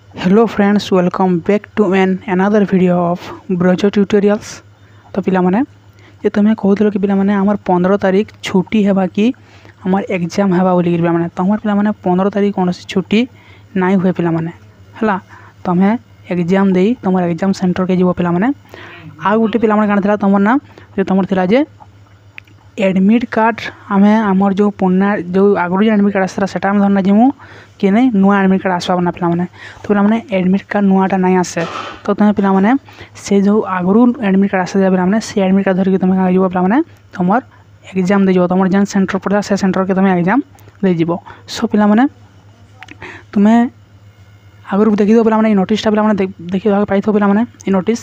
Hello friends, welcome back to another video of Braj tutorials. तो पिला माने जे तुम्हें कहूल कि पिला माने आमर 15 तारीख छुट्टी है कि आमर एग्जाम है बोलिक पिला माने तो हमार पिला माने 15 तारीख कौन छुट्टी नाई हुए पिला माने हला तुम्हें एग्जाम दे तुम एग्जाम सेंटर के जीव पिला माने आ गोटे पिला माने काण तुम ना जो तुम जे एडमिट कार्ड आम आमर जो पुना जो आगुरी जो एडमिट कार्ड आसला से धरना जीमु कि नहीं नुआ एडमिट कार्ड आसवा ना पिला माने तो पिला माने एडमिट कार्ड नुआटा नहीं आसे तो तुम्हें पिला माने से जो आगुरी एडमिट कार्ड आसे पिला माने से एडमिट कार्ड धरिक तुम्हें जीव पिला माने तुम एग्जाम दे तुम जेन सेंटर पड़ा से सेंटर के तुम्हें एग्जाम दे जीव। सो पिला माने तुम्हें आगुरी देखी पिला माने नोटिसटा पिला माने देखि पाई पिला माने नोटिस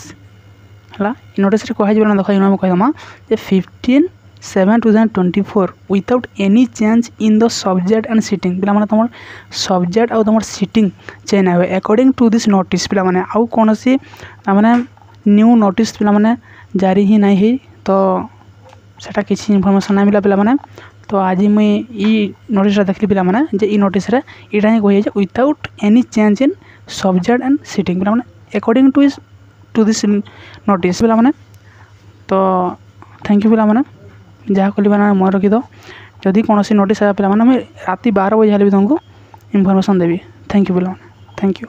है नोटिस कह देख कहीदमा 15/7/2024 without any change in the subject and seating पिला माने तुम सब्जेक्ट और तुम सीटिंग चेंज है अकॉर्डिंग टू दिस नोटिस पिला माने आउ कौन सी माने न्यू नोटिस पिला माने जारी ही नहीं है तो सेटा किसी इनफॉरमेशन नहीं मिला पिला माने तो आज मुई ई नोटिस देखली पिला माने जे ई नोटिस रे इटा ही कहि जे without any change in subject and seating पिला माने अकॉर्डिंग टू दिस नोटिस पिला माने तो थैंक यू पिला माने जहाँ कल मन रखी दो जदि कौन नोटिस आया पे राति 12 बजे भी तुमको इनफॉरमेशन देवी। थैंक यू पिला, थैंक यू।